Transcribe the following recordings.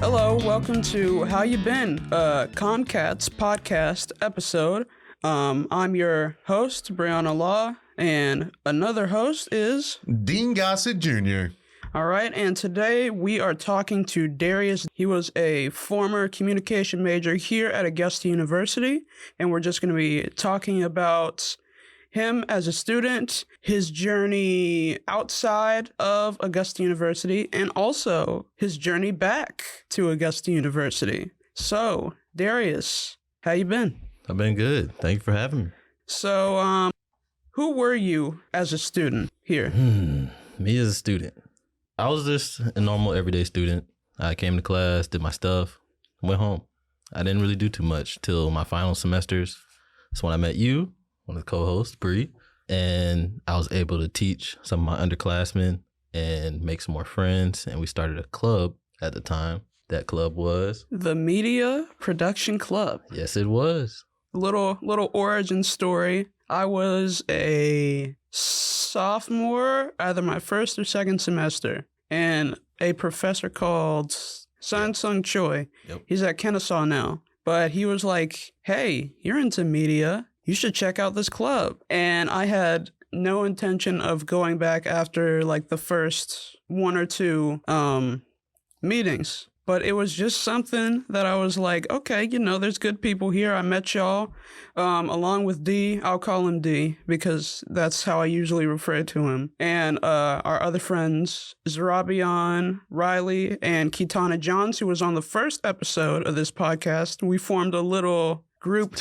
Hello, welcome to How You Been, Comcat's podcast episode. I'm your host, Brionna Law, and another host is Dean Gossett Jr. All right, and today we are talking to Darrius. He was a former communication major here at Augusta University, and we're just going to be talking about him as a student, his journey outside of Augusta University, and also his journey back to Augusta University. So, Darrius, how you been? I've been good. Thank you for having me. So, who were you as a student here? Me as a student. I was just a normal everyday student. I came to class, did my stuff, went home. I didn't really do too much till my final semesters. That's when I met you, one of the co-hosts, Bree, and I was able to teach some of my underclassmen and make some more friends. And we started a club at the time. That club was The Media Production Club. Yes, it was. Little origin story. I was a sophomore, either my first or second semester, and a professor called Sung Choi. Yep. He's at Kennesaw now, but he was like, "Hey, you're into media. You should check out this club." And I had no intention of going back after like the first one or two meetings. But it was just something that I was like, okay, there's good people here. I met y'all along with D. I'll call him D because that's how I usually refer to him. And our other friends, Zarabian, Riley, and Kitana Johns, who was on the first episode of this podcast. We formed a little group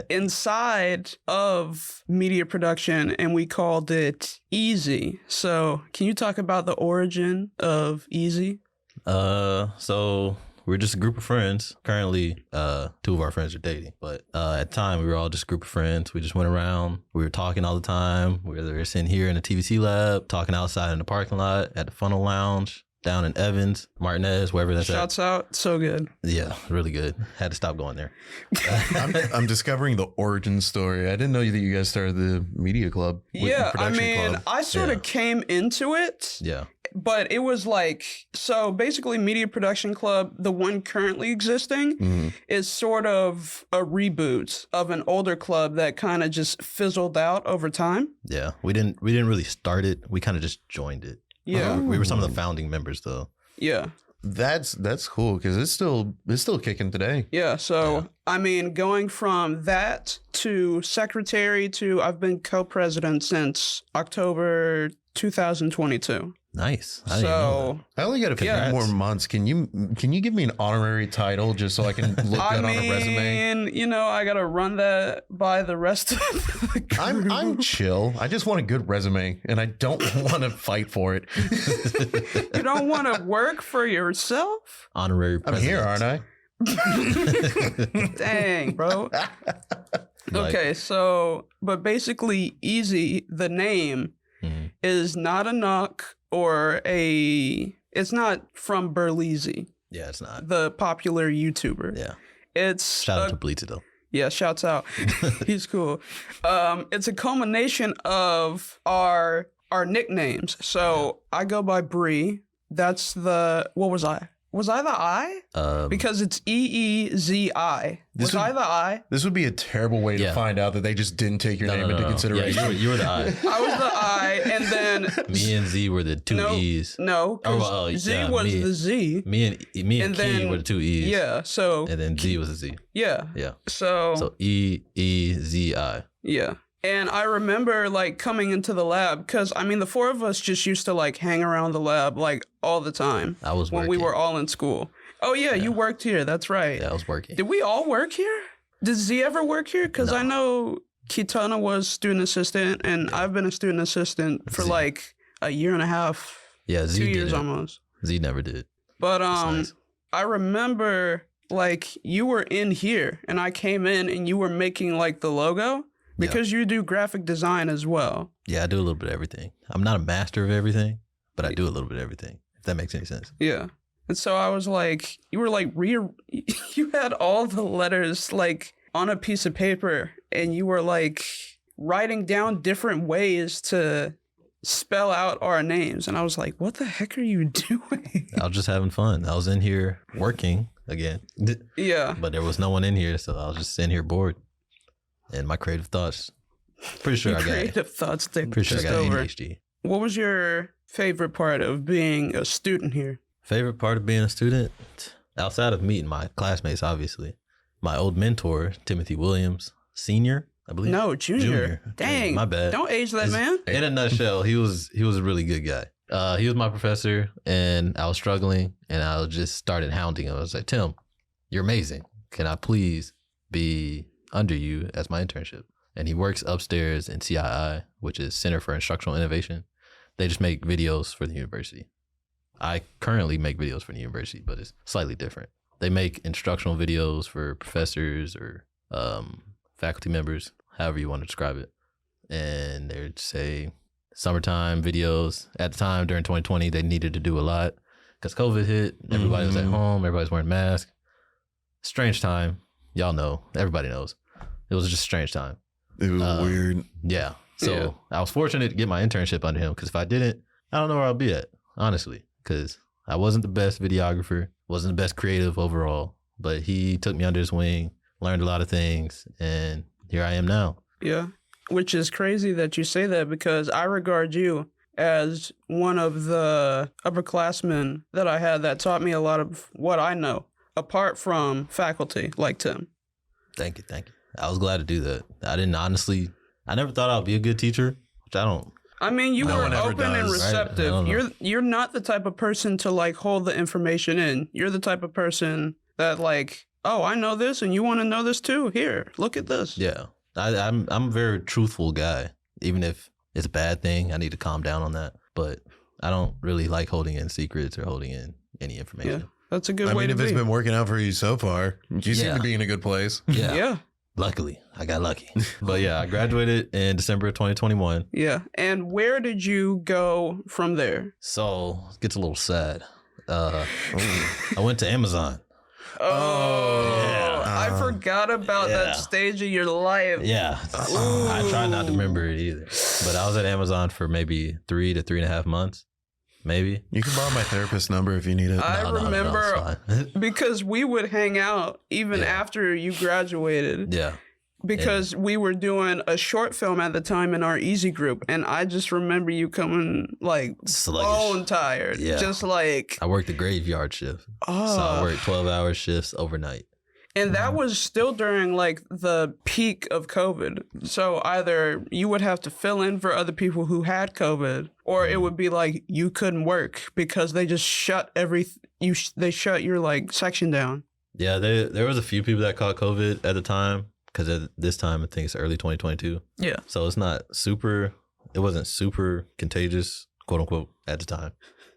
inside of media production and we called it Easy. So can you talk about the origin of Easy? So we're just a group of friends. Currently, two of our friends are dating, but at the time we were all just a group of friends. We just went around. We were talking all the time. Whether we're sitting here in the TVC lab, talking outside in the parking lot, at the Funnel Lounge, down in Evans, Martinez, wherever that's Shouts out, so good. Yeah, really good. Had to stop going there. I'm discovering the origin story. I didn't know that you guys started the media club. Yeah, Club. I sort of came into it. Yeah. But it was like, so basically Media Production Club, the one currently existing, is sort of a reboot of an older club that kind of just fizzled out over time. Yeah, we didn't really start it. We kind of just joined it. Yeah. We were some of the founding members though. Yeah. That's cool because it's still kicking today. Yeah. So, I mean, going from that to secretary to I've been co-president since October 2022. Nice. I didn't know that. I only got a few more months. Can you give me an honorary title just so I can look good on a resume? I gotta run that by the rest of the crew. I'm chill. I just want a good resume, and I don't want to fight for it. You don't want to work for yourself? Honorary president. I'm here, aren't I? Dang, bro. Okay, so, but basically, Easy, the name, is not a knock or it's not from Burleezy. Yeah, it's not. The popular YouTuber. Yeah. It's Shout out to Bleezy though. Yeah, shouts out. He's cool. It's a culmination of our nicknames. So I go by Bree. That's what was I? Was I the I? Because it's EEZI. Was I the I? This would be a terrible way to find out that they just didn't take your name into consideration. Yeah, you were the I. I was the I, and then me and Z were the two E's. No, Z was the Z. Me and Key were the two E's. Yeah, so and then Z was the Z. Yeah. Yeah. So EEZI. Yeah. And I remember like coming into the lab because the four of us just used to like hang around the lab like all the time. I was when working. we were all in school. Oh yeah, you worked here. That's right. Yeah, I was working. Did we all work here? Did Z ever work here? Because I know Kitana was student assistant, and I've been a student assistant for like a year and a half. Yeah, Z 2 did years it. almost. Z never did. But nice. I remember like you were in here, and I came in, and you were making like the logo. Because you do graphic design as well. Yeah, I do a little bit of everything. I'm not a master of everything, but I do a little bit of everything, if that makes any sense. Yeah. And so I was like, you were like, you had all the letters like on a piece of paper and you were like writing down different ways to spell out our names. And I was like, what the heck are you doing? I was just having fun. I was in here working again. Yeah. But there was no one in here, so I was just in here bored. And my creative thoughts, pretty sure I got creative thoughts took pretty sure I got over. ADHD. What was your favorite part of being a student here? Favorite part of being a student? Outside of meeting my classmates, obviously. My old mentor, Timothy Williams, senior, I believe. No, junior. Dang. My bad. Don't age that man. In a nutshell, he was a really good guy. He was my professor, and I was struggling, and I just started hounding him. I was like, Tim, you're amazing. Can I please be under you as my internship? And he works upstairs in CII, which is Center for Instructional Innovation. They just make videos for the university. I currently make videos for the university, but it's slightly different. They make instructional videos for professors or faculty members, however you want to describe it. And they'd say summertime videos. At the time, during 2020, they needed to do a lot because COVID hit. Everybody was at home. Everybody's wearing masks. Strange time. Y'all know. Everybody knows. It was just a strange time. It was weird. Yeah. So I was fortunate to get my internship under him because if I didn't, I don't know where I'll be at, honestly, because I wasn't the best videographer, wasn't the best creative overall, but he took me under his wing, learned a lot of things, and here I am now. Yeah. Which is crazy that you say that because I regard you as one of the upperclassmen that I had that taught me a lot of what I know, apart from faculty like Tim. Thank you. I was glad to do that. I never thought I'd be a good teacher, which I don't. I mean, you were open and receptive. Right? You're not the type of person to like hold the information in. You're the type of person that like, oh, I know this and you want to know this too. Here, look at this. Yeah. I'm a very truthful guy. Even if it's a bad thing, I need to calm down on that. But I don't really like holding in secrets or holding in any information. Yeah, that's a good way to be. I mean, if it's been working out for you so far, you seem to be in a good place. Yeah. Luckily, I got lucky. But yeah, I graduated in December of 2021. Yeah. And where did you go from there? So it gets a little sad. I went to Amazon. Oh, I forgot about that stage of your life. Yeah. I try not to remember it either. But I was at Amazon for maybe 3 to 3.5 months. Maybe. You can borrow my therapist's number if you need it. I remember because we would hang out even after you graduated. Yeah. Because we were doing a short film at the time in our Easy group. And I just remember you coming like bone tired. Yeah. Just like. I worked the graveyard shift. So I worked 12-hour shifts overnight. And that was still during like the peak of COVID. So either you would have to fill in for other people who had COVID, or it would be like you couldn't work because they just shut they shut your like section down. Yeah, there was a few people that caught COVID at the time because at this time I think it's early 2022. Yeah. So it wasn't super contagious, quote unquote, at the time.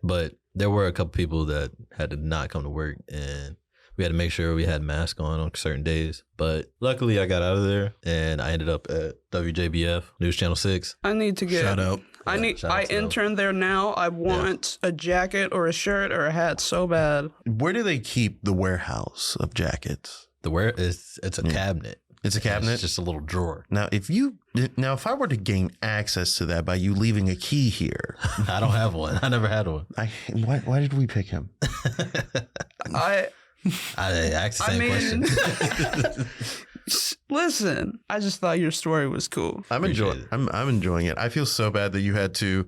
But there were a couple people that had to not come to work and we had to make sure we had masks on certain days. But luckily I got out of there and I ended up at WJBF, News Channel 6. I need to get... Shout out. I intern there now. I want a jacket or a shirt or a hat so bad. Where do they keep the warehouse of jackets? It's a cabinet. It's a cabinet? It's just a little drawer. Now, if I were to gain access to that by you leaving a key here. I don't have one. I never had one. Why did we pick him? I asked the same question. Listen, I just thought your story was cool. I'm enjoying it. I feel so bad that you had to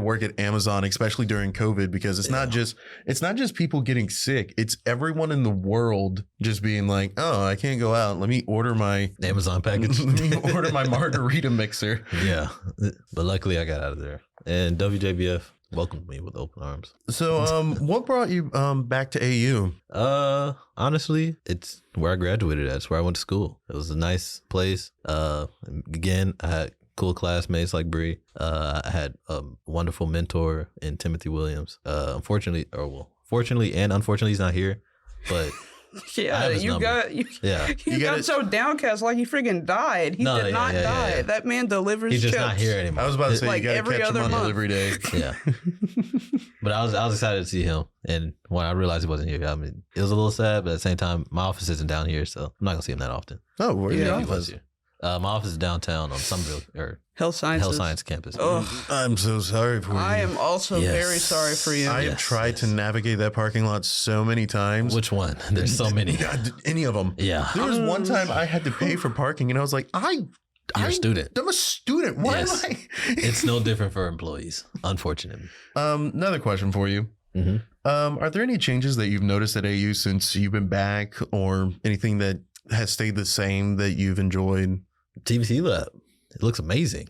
work at Amazon, especially during COVID, because it's not just people getting sick. It's everyone in the world just being like, oh, I can't go out. Let me order my Amazon package. Let me order my margarita mixer. Yeah. But luckily I got out of there. And WJBF welcomed me with open arms. So what brought you back to AU? Honestly, it's where I graduated at. It's where I went to school. It was a nice place. Again, I had cool classmates like Bree. I had a wonderful mentor in Timothy Williams. Fortunately and unfortunately he's not here. But yeah, you got so downcast like he friggin' died. He did not die. That man delivers He's just chips. not here anymore. I was about to say like you gotta every catch him other on month. delivery day. Yeah. But I was excited to see him. And when I realized he wasn't here, I mean, it was a little sad, but at the same time, my office isn't down here, so I'm not gonna see him that often. Oh, where's your He office? was here. My office is downtown on Somerville or Health Sciences. Health Science campus. Oh, I'm so sorry for you. I am also Yes. very sorry for you. I have tried to navigate that parking lot so many times. Which one? There's so many. Any of them. Yeah. There was one time I had to pay for parking, and I was like, You're a student. I'm a student. Why Yes. am I? It's no different for employees, unfortunately. Another question for you. Mm-hmm. Are there any changes that you've noticed at AU since you've been back, or anything that has stayed the same that you've enjoyed? TVC lab. It looks amazing.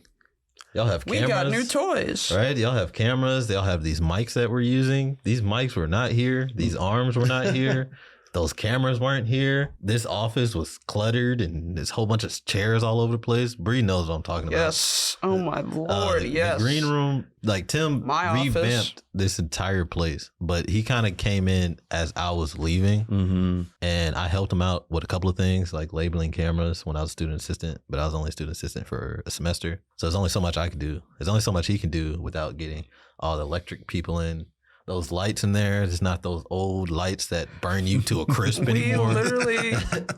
Y'all have We cameras. got new toys. Right? Y'all have cameras. They all have these mics that we're using. These mics were not here. These arms were not here. Those cameras weren't here. This office was cluttered and there's a whole bunch of chairs all over the place. Bree knows what I'm talking about. Yes. Oh my lord. Yes. The green room, like Tim My revamped office. this entire place, but he kind of came in as I was leaving, Mm-hmm. and I helped him out with a couple of things like labeling cameras when I was student assistant, but I was only student assistant for a semester. So there's only so much I could do. There's only so much he can do without getting all the electric people in. Those lights in there, it's not those old lights that burn you to a crisp We anymore. literally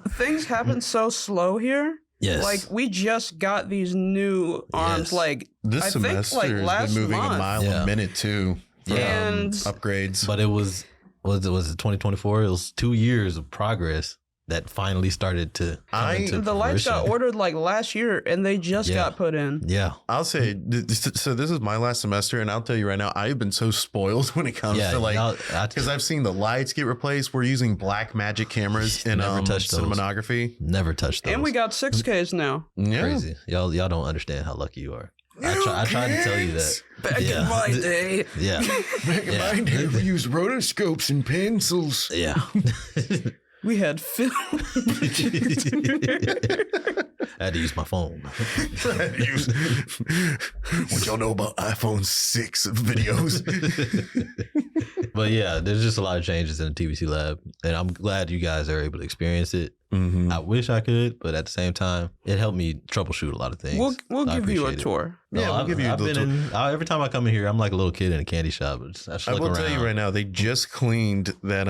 things happen so slow here. Yes. Like we just got these new arms. Yes. Like This I think, semester like, has last been moving month. a mile Yeah. a minute too. For, And- upgrades. But it was it 2024? It was 2 years of progress that finally started to come into the lights got fruition. ordered like last year, and they just Yeah. got put in. Yeah. I'll say, so this is my last semester, and I'll tell you right now, I've been so spoiled when it comes Yeah. to like, I because I've seen the lights get replaced. We're using black magic cameras in Never touched those. cinematography. never touched those. And we got 6Ks now. Yeah. Crazy. Y'all don't understand how lucky you are. I tried to tell you that. Back Yeah. in my day. Yeah. Back in Yeah. my day, we used rotoscopes and pencils. Yeah. We had film. I had to use my phone. What y'all know about iPhone 6 videos? But yeah, there's just a lot of changes in the TVC lab, and I'm glad you guys are able to experience it. Mm-hmm. I wish I could, but at the same time, it helped me troubleshoot a lot of things. We'll So I give you a appreciate it. tour. No, Yeah, we'll give you a I've little been every time I come in here, I'm like a little kid in a candy shop. I just I look will around. tell you right now, they just cleaned that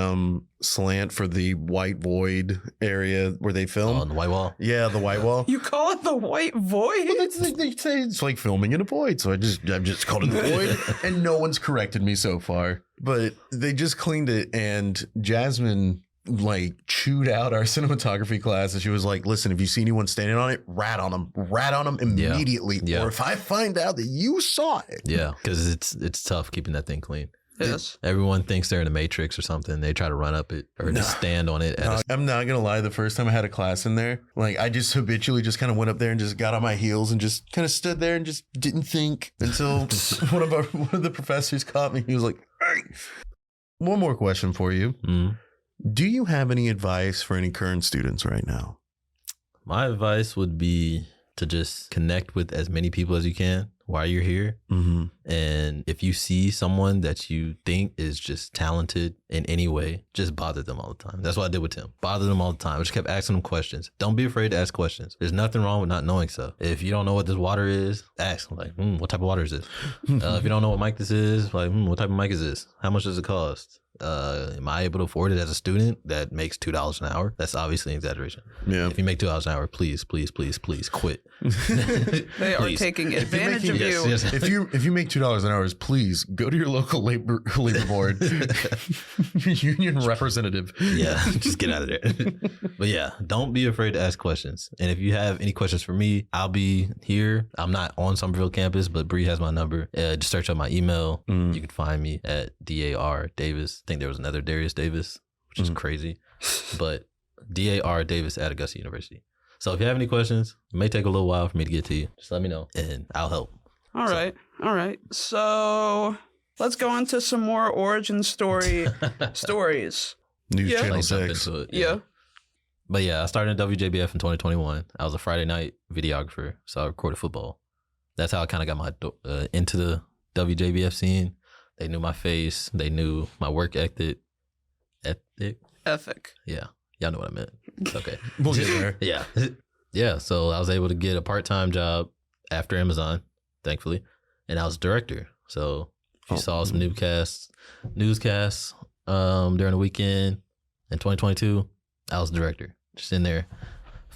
slant for the white void area where they film. on the white wall. Yeah, the white wall. You call it the white void? Well, they say it's like filming in a void, so I've just called it the void, and no one's corrected me so far. But they just cleaned it, and Jasmine like chewed out our cinematography class, and she was like, "Listen, if you see anyone standing on it, rat on them immediately, Yeah. or if I find out that you saw it." Yeah, because it's tough keeping that thing clean. Yes. Everyone thinks they're in the Matrix or something. They try to run up it or just stand on it. I'm not gonna lie. The first time I had a class in there, like I just habitually just kind of went up there and just got on my heels and just kind of stood there and just didn't think until one of the professors caught me. He was like, "Hey." One more question for you. Mhm. Do you have any advice for any current students right now? My advice would be to just connect with as many people as you can while you're here. Mm-hmm. And if you see someone that you think is just talented in any way, just bother them all the time. That's what I did with Tim. Bother them all the time. I just kept asking them questions. Don't be afraid to ask questions. There's nothing wrong with not knowing stuff. If you don't know what this water is, ask. Like, what type of water is this? If you don't know what mic this is, like, what type of mic is this? How much does it cost? Am I able to afford it as a student that makes $2 an hour? That's obviously an exaggeration. Yeah. If you make $2 an hour, please quit. They are Please. taking advantage of Yes, you. yes. If you make $2 an hour, please go to your local labor board union representative. Yeah, just get out of there. But yeah, don't be afraid to ask questions. And if you have any questions for me, I'll be here. I'm not on Somerville campus, but Bree has my number. Just search up my email. Mm. You can find me at DAR Davis. I think there was another Darrius Davis, which is crazy. But DAR Davis at Augusta University. So if you have any questions, it may take a little while for me to get to you. Just let me know and I'll help. All right. So let's go into some more origin stories. News Yeah. Channel Like, jump 6. into it. Yeah. But yeah, I started in WJBF in 2021. I was a Friday night videographer, so I recorded football. That's how I kind of got my into the WJBF scene. They knew my face. They knew my work ethic. Ethic. Yeah, y'all know what I meant. It's okay. We'll get there. Yeah. Yeah, so I was able to get a part-time job after Amazon, thankfully, and I was director. So if you saw some newscasts during the weekend in 2022, I was director. Just in there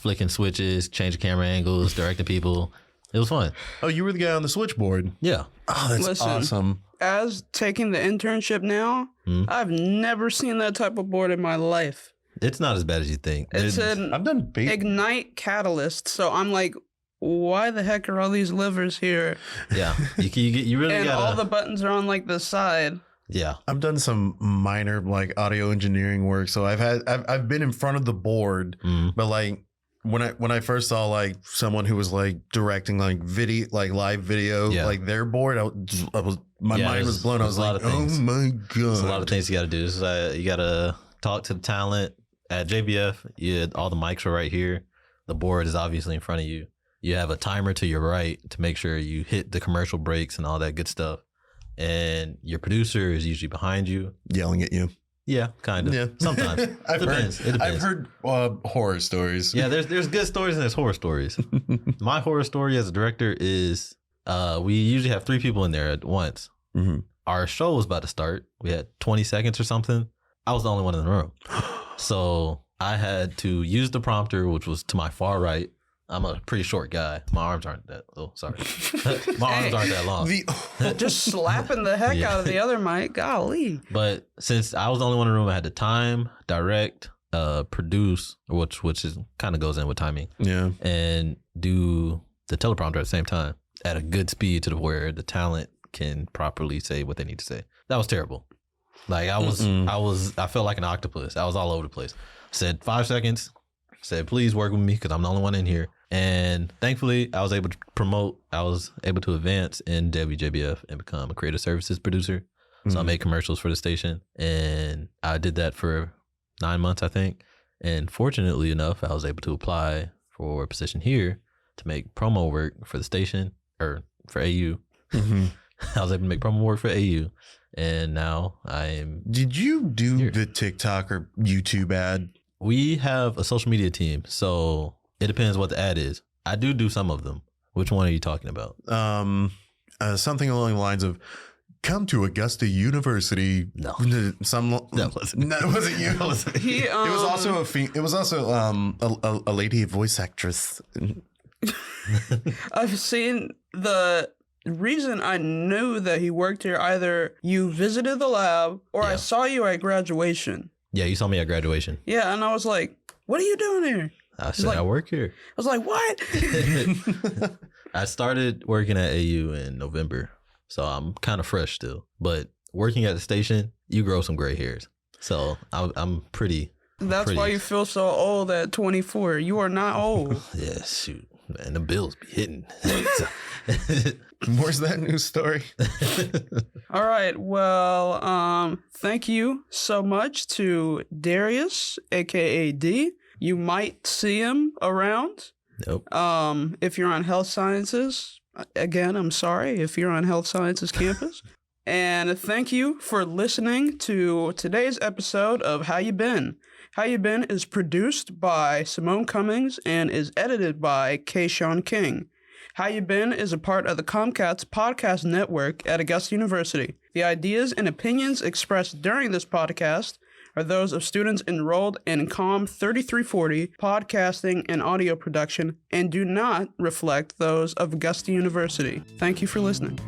flicking switches, changing camera angles, directing people. It was fun. Oh, you were the guy on the switchboard. Yeah. Oh, that's Listen, awesome. As taking the internship now, I've never seen that type of board in my life. It's not as bad as you think. It's an I've done Ignite catalyst, so I'm like, why the heck are all these levers here? Yeah. You really And gotta... all the buttons are on like the side. Yeah. I've done some minor like audio engineering work, so I've been in front of the board, but like when I first saw like someone who was like directing like video, like live video, like their board, my mind was blown. I was like, oh my god, there's a lot of things you got to do. You got to talk to the talent at JBF. All the mics are right here. The board is obviously in front of you. You have a timer to your right to make sure you hit the commercial breaks and all that good stuff. And your producer is usually behind you, yelling at you. Yeah, kind of. Yeah, sometimes. It depends. I've heard horror stories. Yeah, there's good stories and there's horror stories. My horror story as a director is we usually have 3 people in there at once. Our show was about to start. We had 20 seconds or something. I was the only one in the room. So I had to use the prompter, which was to my far right. I'm a pretty short guy. My arms aren't that. Oh, sorry. My arms aren't that long. Just slapping the heck out of the other mic. Golly. But since I was the only one in the room, I had to time, direct, produce, which is kind of goes in with timing. Yeah. And do the teleprompter at the same time at a good speed to where the talent can properly say what they need to say. That was terrible. Like I felt like an octopus. I was all over the place. Said 5 seconds. Said, please work with me because I'm the only one in here. And thankfully, I was able to promote. I was able to advance in WJBF and become a creative services producer. So I made commercials for the station. And I did that for 9 months, I think. And fortunately enough, I was able to apply for a position here to make promo work for the station or for AU. I was able to make promo work for AU. And now I am. Did you do here. The TikTok or YouTube ad? We have a social media team, so it depends what the ad is. I do some of them. Which one are you talking about? Something along the lines of, come to Augusta University. No. That wasn't you. It was also a lady voice actress. I've seen the reason I knew that he worked here. Either you visited the lab or I saw you at graduation. Yeah, you saw me at graduation. Yeah, and I was like, what are you doing here? I said, I work here. I was like, what? I started working at AU in November, so I'm kind of fresh still. But working at the station, you grow some gray hairs. So I'm pretty. That's why you feel so old at 24. You are not old. Yeah, shoot. Man, the bills be hitting. Where's that news story? All right. Well, thank you so much to Darrius, aka D. You might see him around. Nope. If you're on health sciences, again, I'm sorry if you're on health sciences campus. And thank you for listening to today's episode of How You Been. How You Been is produced by Simone Cummings and is edited by Kayshawn King. How You Been is a part of the Comcat's podcast network at Augusta University. The ideas and opinions expressed during this podcast are those of students enrolled in COM 3340, podcasting and audio production, and do not reflect those of Augusta University. Thank you for listening.